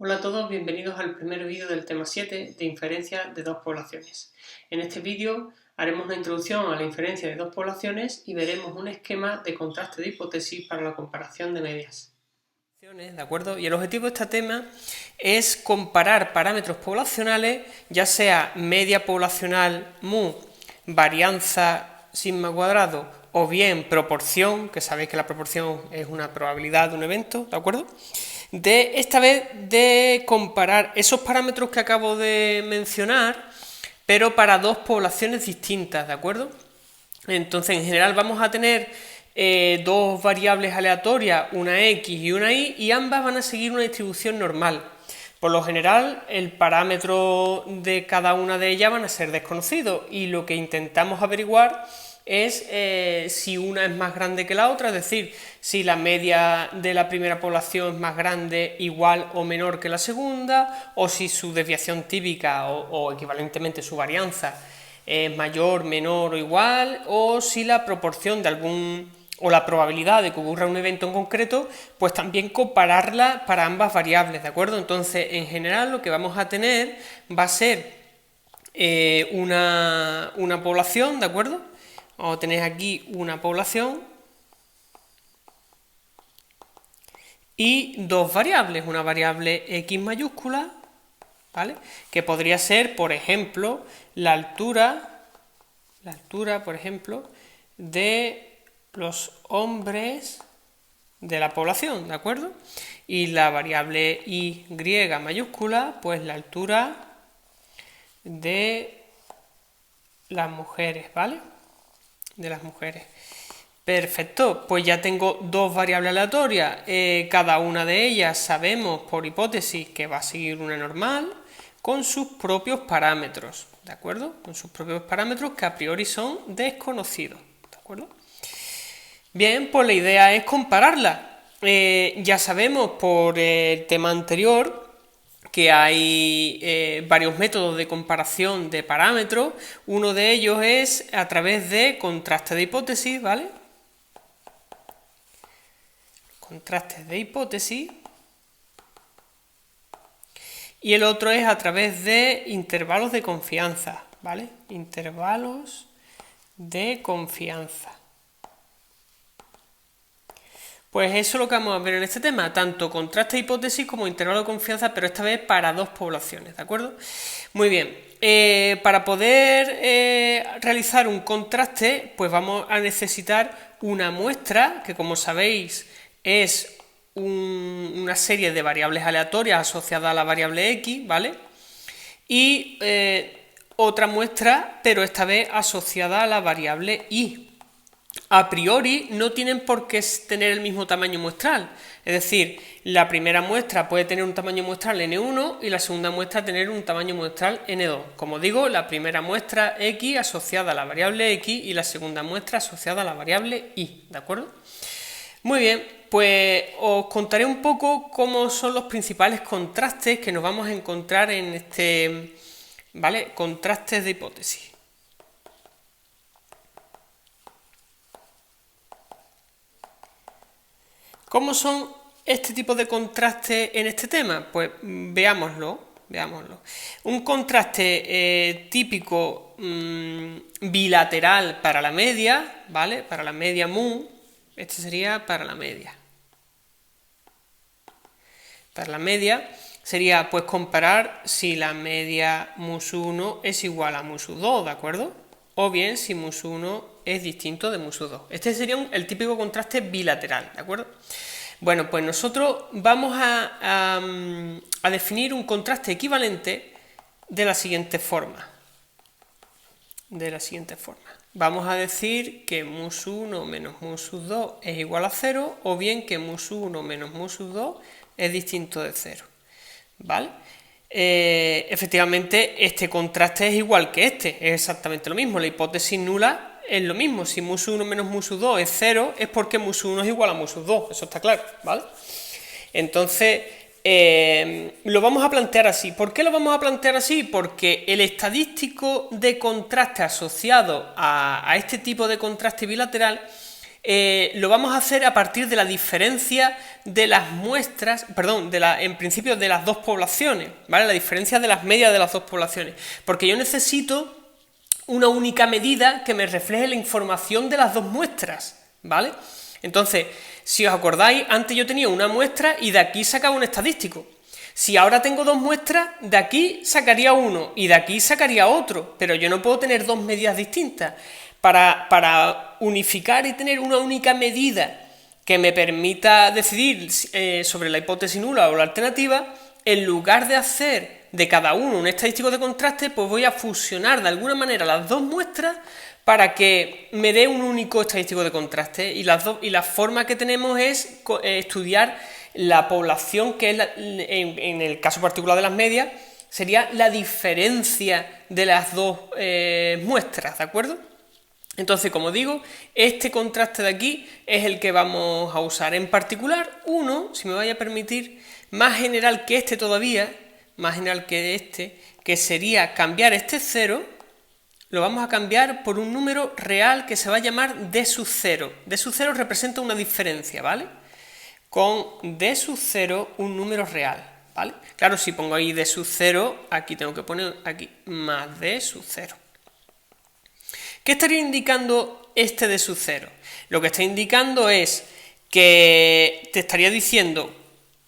Hola a todos, bienvenidos al primer vídeo del tema 7 de inferencia de dos poblaciones. En este vídeo haremos una introducción a la inferencia de dos poblaciones y veremos un esquema de contraste de hipótesis para la comparación de medias. ¿De acuerdo? Y el objetivo de este tema es comparar parámetros poblacionales, ya sea media poblacional mu, varianza sigma cuadrado o bien proporción, que sabéis que la proporción es una probabilidad de un evento, ¿de acuerdo? Esta vez de comparar esos parámetros que acabo de mencionar, pero para dos poblaciones distintas, ¿de acuerdo? Entonces, en general vamos a tener dos variables aleatorias, una x y una y, y ambas van a seguir una distribución normal. Por lo general, el parámetro de cada una de ellas van a ser desconocidos y lo que intentamos averiguar es si una es más grande que la otra, es decir, si la media de la primera población es más grande, igual o menor que la segunda, o si su desviación típica o equivalentemente su varianza es mayor, menor o igual, o si la proporción de algún o la probabilidad de que ocurra un evento en concreto, pues también compararla para ambas variables, ¿de acuerdo? Entonces, en general, lo que vamos a tener va a ser una población, ¿de acuerdo? Vamos a tener aquí una población y dos variables, una variable x mayúscula, ¿vale? Que podría ser, por ejemplo, la altura, por ejemplo, de los hombres de la población, ¿de acuerdo? Y la variable y mayúscula, pues la altura de las mujeres, ¿vale? De las mujeres. Perfecto, pues ya tengo dos variables aleatorias, cada una de ellas sabemos por hipótesis que va a seguir una normal con sus propios parámetros, ¿de acuerdo? Con sus propios parámetros que a priori son desconocidos, ¿de acuerdo? Bien, pues la idea es compararla. Ya sabemos por el tema anterior que hay varios métodos de comparación de parámetros. Uno de ellos es a través de contraste de hipótesis, ¿vale? Contrastes de hipótesis. Y el otro es a través de intervalos de confianza, ¿vale? Intervalos de confianza. Pues eso es lo que vamos a ver en este tema, tanto contraste de hipótesis como intervalo de confianza, pero esta vez para dos poblaciones, ¿de acuerdo? Muy bien, para poder realizar un contraste, pues vamos a necesitar una muestra, que como sabéis es una serie de variables aleatorias asociadas a la variable x, ¿vale? Y otra muestra, pero esta vez asociada a la variable y. A priori no tienen por qué tener el mismo tamaño muestral, es decir, la primera muestra puede tener un tamaño muestral n1 y la segunda muestra tener un tamaño muestral n2. Como digo, la primera muestra x asociada a la variable x y la segunda muestra asociada a la variable y, ¿de acuerdo? Muy bien, pues os contaré un poco cómo son los principales contrastes que nos vamos a encontrar en este, ¿vale? Contrastes de hipótesis. ¿Cómo son este tipo de contraste en este tema? Pues veámoslo. Un contraste típico bilateral para la media, ¿vale? Para la media mu, este sería para la media. Para la media sería pues comparar si la media mus1 es igual a mus2, ¿de acuerdo? O bien si mus1 es distinto de mus2. Este sería el típico contraste bilateral, ¿de acuerdo? Bueno, pues nosotros vamos a definir un contraste equivalente de la siguiente forma. Vamos a decir que mus1 menos mus2 es igual a 0, o bien que mus1 menos mus2 es distinto de 0. ¿Vale? Efectivamente, este contraste es igual que este, es exactamente lo mismo. La hipótesis nula es lo mismo. Si mus1 menos mus2 es 0, es porque mus1 es igual a mus2, eso está claro, ¿vale? Entonces, lo vamos a plantear así. ¿Por qué lo vamos a plantear así? Porque el estadístico de contraste asociado a este tipo de contraste bilateral lo vamos a hacer a partir de la diferencia de las muestras, perdón, en principio de las dos poblaciones, ¿vale? La diferencia de las medias de las dos poblaciones, porque yo necesito una única medida que me refleje la información de las dos muestras, ¿vale? Entonces, si os acordáis, antes yo tenía una muestra y de aquí sacaba un estadístico. Si ahora tengo dos muestras, de aquí sacaría uno y de aquí sacaría otro, pero yo no puedo tener dos medidas distintas. Para unificar y tener una única medida que me permita decidir sobre la hipótesis nula o la alternativa, en lugar de hacer de cada uno un estadístico de contraste, pues voy a fusionar de alguna manera las dos muestras para que me dé un único estadístico de contraste, y la forma que tenemos es estudiar la población, que es en el caso particular de las medias, sería la diferencia de las dos muestras, ¿de acuerdo? Entonces, como digo, este contraste de aquí es el que vamos a usar. En particular, uno, si me vaya a permitir, más general que este todavía, más general que este, que sería cambiar este 0, lo vamos a cambiar por un número real que se va a llamar d sub 0. d sub 0 representa una diferencia, ¿vale? Con d sub 0 un número real, ¿vale? Claro, si pongo ahí d sub 0, aquí tengo que poner aquí más d sub 0. ¿Qué estaría indicando este d sub 0? Lo que está indicando es que te estaría diciendo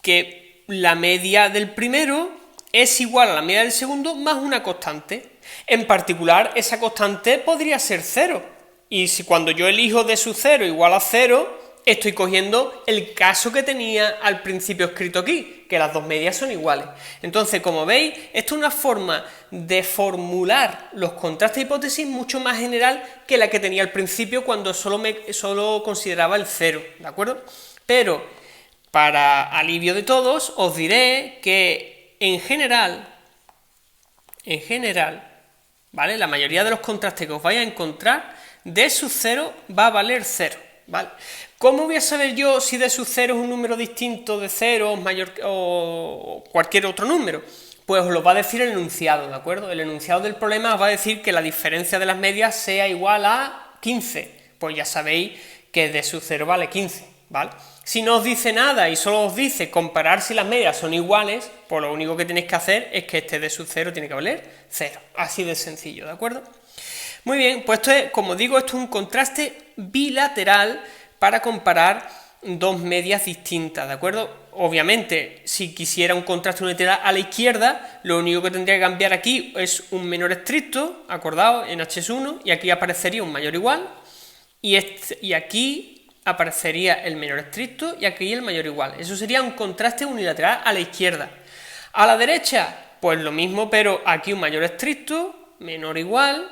que la media del primero es igual a la media del segundo más una constante. En particular, esa constante podría ser 0. Y si cuando yo elijo d sub 0 igual a 0, estoy cogiendo el caso que tenía al principio escrito aquí, que las dos medias son iguales. Entonces, como veis, esto es una forma de formular los contrastes de hipótesis mucho más general que la que tenía al principio cuando solo consideraba el 0, ¿de acuerdo? Pero, para alivio de todos, os diré que en general, ¿vale? La mayoría de los contrastes que os vais a encontrar, d sub 0 va a valer 0, ¿vale? ¿Cómo voy a saber yo si d sub 0 es un número distinto de 0 mayor o cualquier otro número? Pues os lo va a decir el enunciado, ¿de acuerdo? El enunciado del problema os va a decir que la diferencia de las medias sea igual a 15. Pues ya sabéis que d sub 0 vale 15, ¿vale? Si no os dice nada y solo os dice comparar si las medias son iguales, pues lo único que tenéis que hacer es que este d sub 0 tiene que valer 0. Así de sencillo, ¿de acuerdo? Muy bien, pues esto es, como digo, esto es un contraste bilateral para comparar dos medias distintas, ¿de acuerdo? Obviamente, si quisiera un contraste unilateral a la izquierda, lo único que tendría que cambiar aquí es un menor estricto, acordaos, en h1, y aquí aparecería un mayor igual, y aquí aparecería el menor estricto, y aquí el mayor igual. Eso sería un contraste unilateral a la izquierda. A la derecha, pues lo mismo, pero aquí un mayor estricto, menor igual,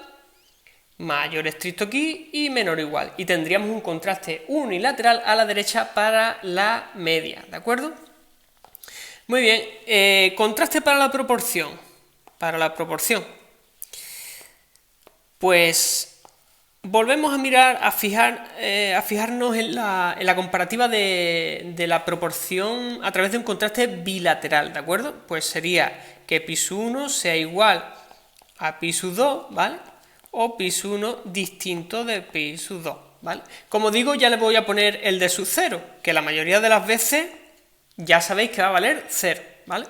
mayor estricto aquí y menor igual. Y tendríamos un contraste unilateral a la derecha para la media, ¿de acuerdo? Muy bien, contraste para la proporción. Para la proporción. Pues volvemos a mirar, a fijarnos en la comparativa de la proporción a través de un contraste bilateral, ¿de acuerdo? Pues sería que pi sub 1 sea igual a pi sub 2, ¿vale? O pi sub 1 distinto de pi sub 2, ¿vale? Como digo, ya le voy a poner el d sub 0, que la mayoría de las veces ya sabéis que va a valer 0, ¿vale?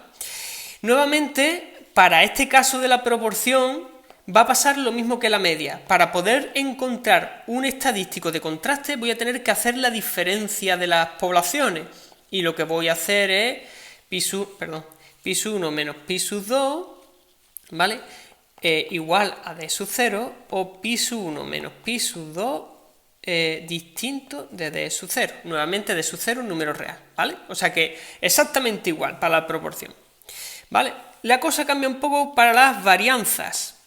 Nuevamente, para este caso de la proporción, va a pasar lo mismo que la media. Para poder encontrar un estadístico de contraste, voy a tener que hacer la diferencia de las poblaciones. Y lo que voy a hacer es pi sub 1 menos pi sub 2, ¿vale? Igual a d sub 0, o pi sub 1 menos pi sub 2 distinto de d sub 0. Nuevamente d sub 0 un número real, ¿vale? O sea que exactamente igual para la proporción, ¿vale? La cosa cambia un poco para las varianzas.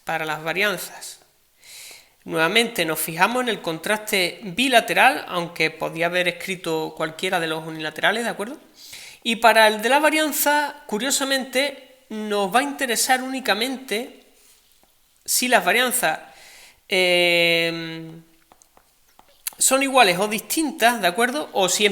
Nuevamente nos fijamos en el contraste bilateral, aunque podía haber escrito cualquiera de los unilaterales, ¿de acuerdo? Y para el de la varianza, curiosamente, nos va a interesar únicamente si las varianzas son iguales o distintas, ¿de acuerdo? O si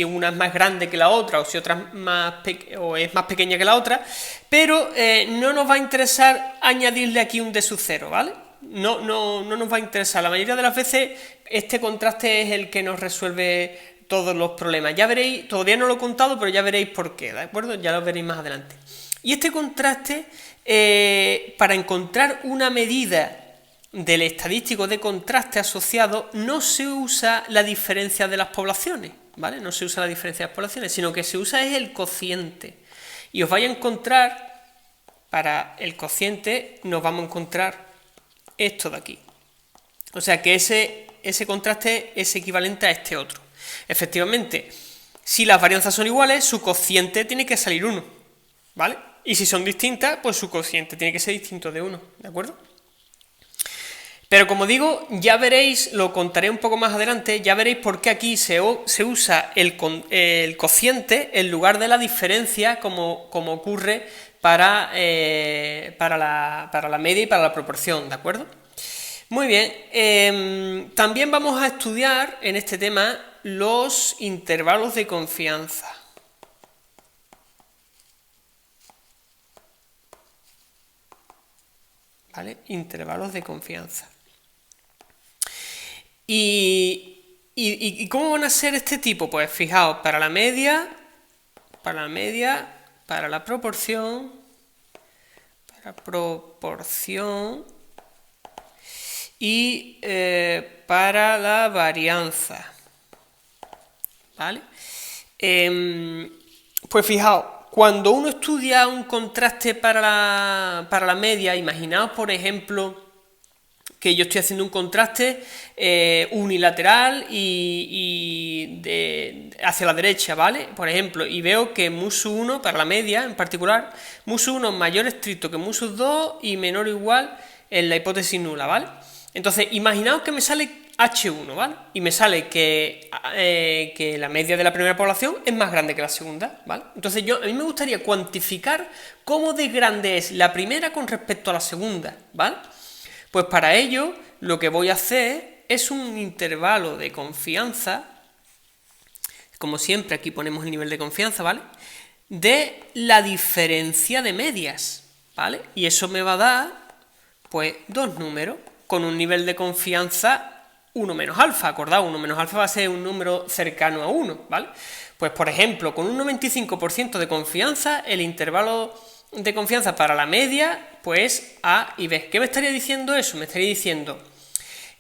una es más grande que la otra, o si otra es más pequeña que la otra, pero no nos va a interesar añadirle aquí un d sub 0, ¿vale? no nos va a interesar. La mayoría de las veces este contraste es el que nos resuelve todos los problemas. Ya veréis, todavía no lo he contado, pero ya veréis por qué, ¿de acuerdo? Ya lo veréis más adelante. Y este contraste, para encontrar una medida del estadístico de contraste asociado, no se usa la diferencia de las poblaciones, ¿vale? No se usa la diferencia de las poblaciones, sino que se usa es el cociente. Y os vais a encontrar, para el cociente, nos vamos a encontrar esto de aquí. O sea que ese contraste es equivalente a este otro. Efectivamente, si las varianzas son iguales, su cociente tiene que salir 1, ¿vale? Y si son distintas, pues su cociente tiene que ser distinto de 1, ¿de acuerdo? Pero como digo, ya veréis, lo contaré un poco más adelante, ya veréis por qué aquí se usa el cociente en lugar de la diferencia, como ocurre para la media y para la proporción, ¿de acuerdo? Muy bien, también vamos a estudiar en este tema los intervalos de confianza. ¿Vale? Intervalos de confianza. ¿Y cómo van a ser este tipo? Pues fijaos, para la media, para la proporción, y para la varianza, ¿vale? Pues fijaos, cuando uno estudia un contraste para la media, imaginaos por ejemplo que yo estoy haciendo un contraste unilateral y hacia la derecha, ¿vale? Por ejemplo, y veo que mu1 para la media en particular, mu1 es mayor estricto que mu2 y menor o igual en la hipótesis nula, ¿vale? Entonces, imaginaos que me sale H1, ¿vale? Y me sale que la media de la primera población es más grande que la segunda, ¿vale? Entonces a mí me gustaría cuantificar cómo de grande es la primera con respecto a la segunda, ¿vale? Pues para ello lo que voy a hacer es un intervalo de confianza, como siempre aquí ponemos el nivel de confianza, ¿vale? De la diferencia de medias, ¿vale? Y eso me va a dar, pues, dos números con un nivel de confianza 1 menos alfa, acordaos, 1 menos alfa va a ser un número cercano a 1, ¿vale? Pues, por ejemplo, con un 95% de confianza, el intervalo de confianza para la media, pues A y B. ¿Qué me estaría diciendo eso? Me estaría diciendo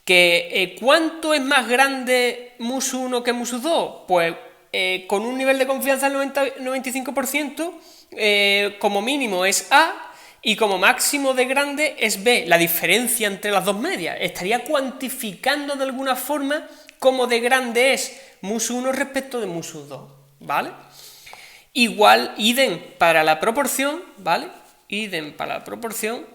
que ¿cuánto es más grande mus1 que mus2? Pues con un nivel de confianza del 95%, como mínimo es A, y como máximo de grande es B, la diferencia entre las dos medias. Estaría cuantificando de alguna forma cómo de grande es mus1 respecto de mus2, ¿vale? Igual, idem para la proporción, ¿vale? Idem para la proporción,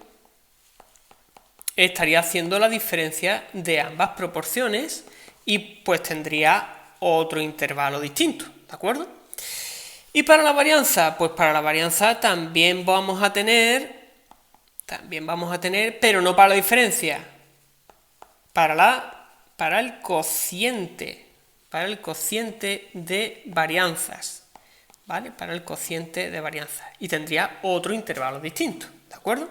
estaría haciendo la diferencia de ambas proporciones y pues tendría otro intervalo distinto, ¿de acuerdo? Y para la varianza, pues para la varianza también vamos a tener, pero no para la diferencia, para el cociente de varianzas, ¿vale? Para el cociente de varianza. Y tendría otro intervalo distinto, ¿de acuerdo?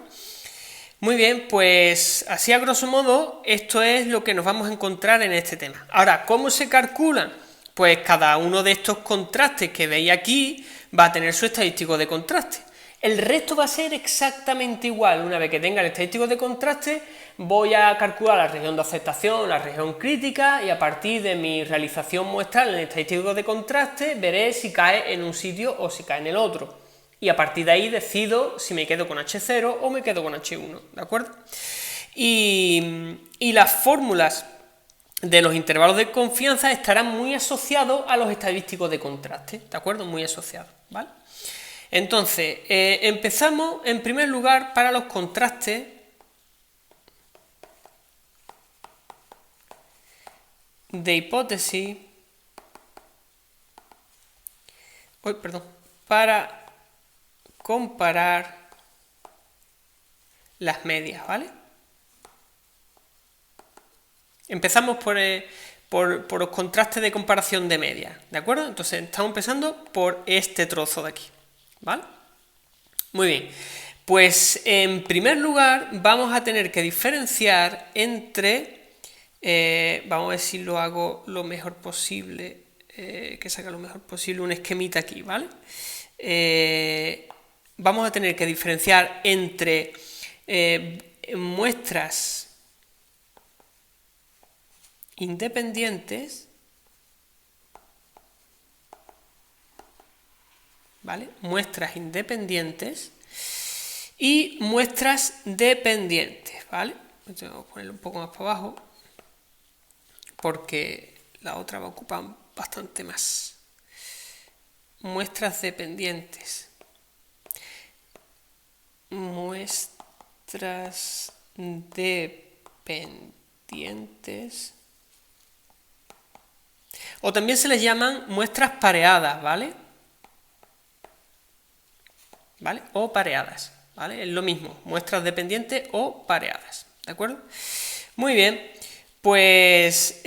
Muy bien, pues así a grosso modo, esto es lo que nos vamos a encontrar en este tema. Ahora, ¿cómo se calcula? Pues cada uno de estos contrastes que veis aquí va a tener su estadístico de contraste. El resto va a ser exactamente igual. Una vez que tenga el estadístico de contraste, voy a calcular la región de aceptación, la región crítica, y a partir de mi realización muestral en el estadístico de contraste, veré si cae en un sitio o si cae en el otro. Y a partir de ahí decido si me quedo con H0 o me quedo con H1, ¿de acuerdo? Y las fórmulas de los intervalos de confianza estarán muy asociados a los estadísticos de contraste, ¿de acuerdo? Muy asociados, ¿vale? Entonces, empezamos en primer lugar para los contrastes de hipótesis, para comparar las medias, ¿vale? Empezamos por los contrastes de comparación de medias, ¿de acuerdo? Entonces estamos empezando por este trozo de aquí, ¿vale? Muy bien, Pues en primer lugar vamos a tener que diferenciar entre, vamos a ver si lo hago lo mejor posible, que salga lo mejor posible un esquemita aquí, ¿vale? Vamos a tener que diferenciar entre muestras independientes, ¿vale? Muestras independientes y muestras dependientes, ¿vale? Voy a ponerlo un poco más para abajo porque la otra va a ocupar bastante más. Muestras dependientes. Muestras dependientes. O también se les llaman muestras pareadas, ¿vale? ¿Vale? O pareadas, ¿vale? Es lo mismo, muestras dependientes o pareadas, ¿de acuerdo? Muy bien, pues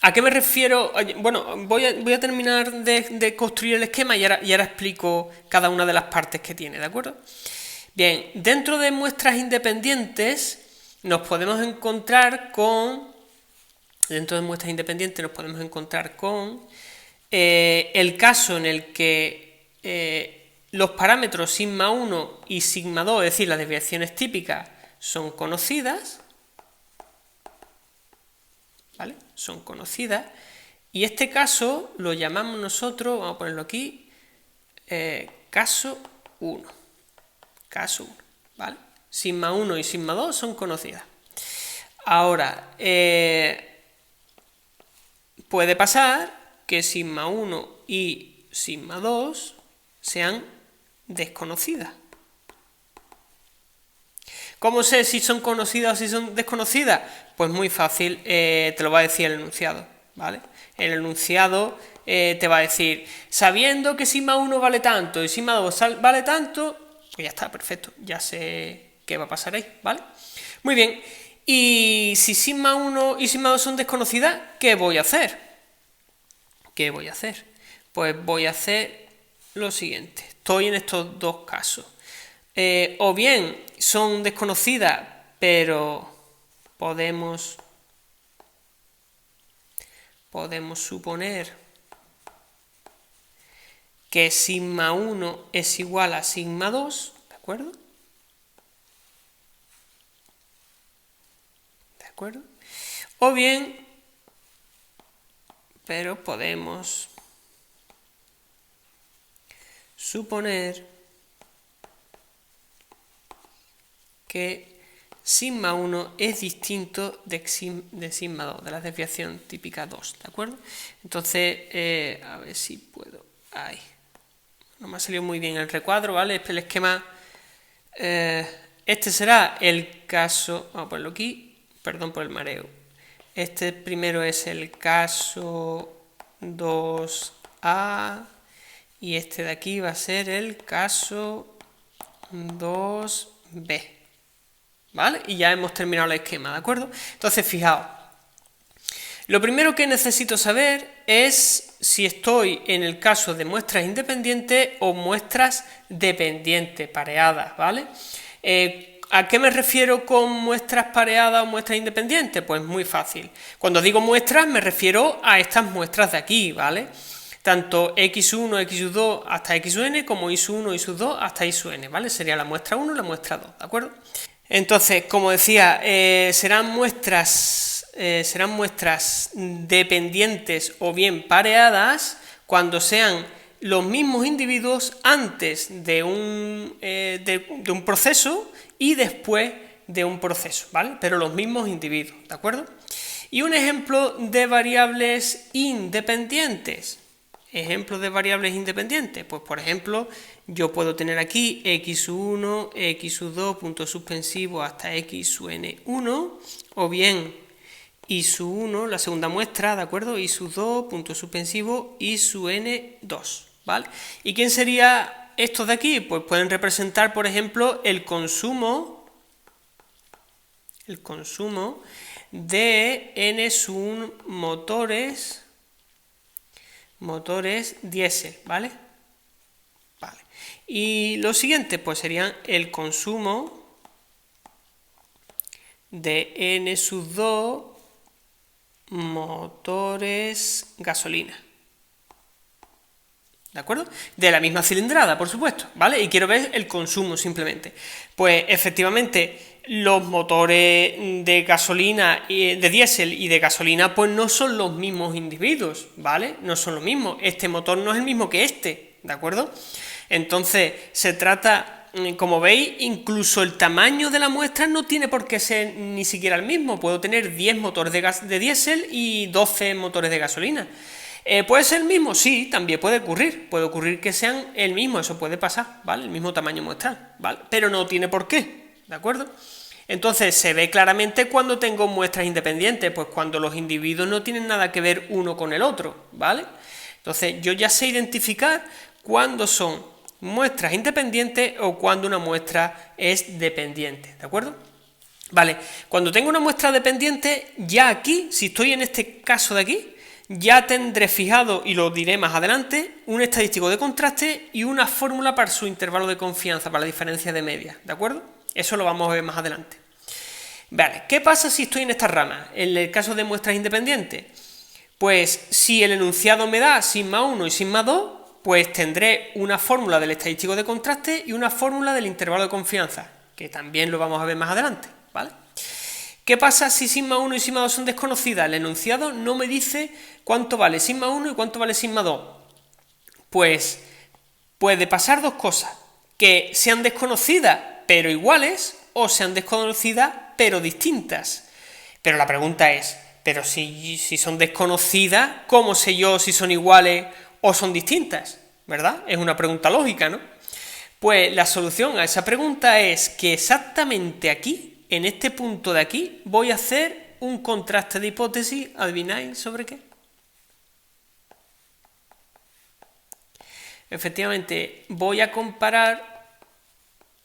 ¿a qué me refiero? Bueno, voy a terminar de construir el esquema y ahora explico cada una de las partes que tiene, ¿de acuerdo? Bien, dentro de muestras independientes nos podemos encontrar con el caso en el que los parámetros sigma 1 y sigma 2, es decir, las desviaciones típicas, son conocidas, ¿vale? Son conocidas, y este caso lo llamamos nosotros, vamos a ponerlo aquí, caso 1. Caso 1, ¿vale? Sigma 1 y sigma 2 son conocidas. Ahora, puede pasar que sigma 1 y sigma 2 sean desconocidas. ¿Cómo sé si son conocidas o si son desconocidas? Pues muy fácil, te lo va a decir el enunciado, ¿vale? El enunciado te va a decir, sabiendo que sigma 1 vale tanto y sigma 2 vale tanto, pues ya está, perfecto, ya sé qué va a pasar ahí, ¿vale? Muy bien, y si sigma 1 y sigma 2 son desconocidas, ¿qué voy a hacer? ¿Qué voy a hacer? Pues voy a hacer lo siguiente, estoy en estos dos casos. O bien son desconocidas, pero podemos suponer que sigma 1 es igual a sigma 2, ¿de acuerdo? ¿De acuerdo? O bien, pero podemos suponer que sigma 1 es distinto de sigma 2, de la desviación típica 2, ¿de acuerdo? Entonces, a ver si puedo... Ahí. No me ha salido muy bien el recuadro, ¿vale? El esquema... este será el caso... Vamos a ponerlo aquí, perdón por el mareo. Este primero es el caso 2A y este de aquí va a ser el caso 2B, ¿vale? Y ya hemos terminado el esquema, ¿de acuerdo? Entonces, fijaos, lo primero que necesito saber es si estoy en el caso de muestras independientes o muestras dependientes, pareadas, ¿vale? ¿A qué me refiero con muestras pareadas o muestras independientes? Pues muy fácil. Cuando digo muestras me refiero a estas muestras de aquí, ¿vale? Tanto x1, x2 hasta xn como is1, is2 hasta is2n, ¿vale? Sería la muestra 1 y la muestra 2, ¿de acuerdo? Entonces, como decía, serán muestras dependientes o bien pareadas cuando sean los mismos individuos antes de un proceso y después de un proceso, ¿vale? Pero los mismos individuos, ¿de acuerdo? Y un ejemplo de variables independientes. Ejemplos de variables independientes, pues por ejemplo, yo puedo tener aquí x1, x2, punto suspensivo hasta xn1, o bien i1, la segunda muestra, ¿de acuerdo? i2, punto suspensivo, i2n2, ¿vale? ¿Y quién sería estos de aquí? Pues pueden representar, por ejemplo, el consumo de n motores diésel, ¿vale? Vale. Y lo siguiente, pues serían el consumo de N2 motores gasolina. ¿De acuerdo? De la misma cilindrada, por supuesto, ¿vale? Y quiero ver el consumo simplemente. Pues efectivamente, los motores de gasolina, de diésel y de gasolina, pues no son los mismos individuos, ¿vale? No son los mismos. Este motor no es el mismo que este, ¿de acuerdo? Entonces, se trata, como veis, incluso el tamaño de la muestra no tiene por qué ser ni siquiera el mismo. Puedo tener 10 motores de diésel y 12 motores de gasolina. ¿Puede ser el mismo? Sí, también puede ocurrir que sean el mismo, eso puede pasar, ¿vale? El mismo tamaño muestral, ¿vale? Pero no tiene por qué, ¿de acuerdo? Entonces se ve claramente cuando tengo muestras independientes, pues cuando los individuos no tienen nada que ver uno con el otro, ¿vale? Entonces yo ya sé identificar cuándo son muestras independientes o cuando una muestra es dependiente, ¿de acuerdo? Vale, cuando tengo una muestra dependiente, ya aquí, si estoy en este caso de aquí, ya tendré fijado, y lo diré más adelante, un estadístico de contraste y una fórmula para su intervalo de confianza, para la diferencia de medias, ¿de acuerdo? Eso lo vamos a ver más adelante. Vale, ¿qué pasa si estoy en esta rama? En el caso de muestras independientes, pues si el enunciado me da sigma 1 y sigma 2, pues tendré una fórmula del estadístico de contraste y una fórmula del intervalo de confianza, que también lo vamos a ver más adelante, ¿vale? ¿Qué pasa si sigma 1 y sigma 2 son desconocidas? El enunciado no me dice cuánto vale sigma 1 y cuánto vale sigma 2. Pues puede pasar dos cosas, que sean desconocidas pero iguales o sean desconocidas pero distintas. Pero la pregunta es, pero si son desconocidas, ¿cómo sé yo si son iguales o son distintas? ¿Verdad? Es una pregunta lógica, ¿no? Pues la solución a esa pregunta es que exactamente aquí, en este punto de aquí, voy a hacer un contraste de hipótesis. ¿Adivináis sobre qué? Efectivamente, voy a comparar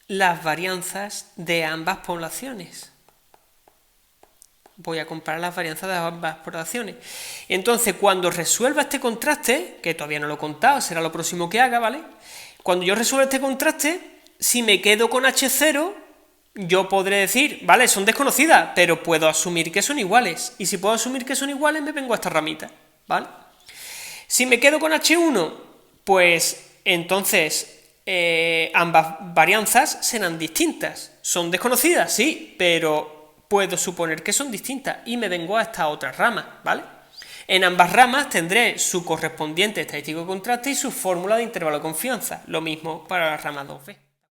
las varianzas de ambas poblaciones. Voy a comparar las varianzas de ambas poblaciones. Entonces, cuando resuelva este contraste, que todavía no lo he contado, será lo próximo que haga, ¿vale? Cuando yo resuelva este contraste, si me quedo con H0, yo podré decir, vale, son desconocidas, pero puedo asumir que son iguales. Y si puedo asumir que son iguales, me vengo a esta ramita, ¿vale? Si me quedo con H1, pues entonces ambas varianzas serán distintas. ¿Son desconocidas? Sí, pero puedo suponer que son distintas y me vengo a esta otra rama, ¿vale? En ambas ramas tendré su correspondiente estadístico de contraste y su fórmula de intervalo de confianza. Lo mismo para la rama 2b.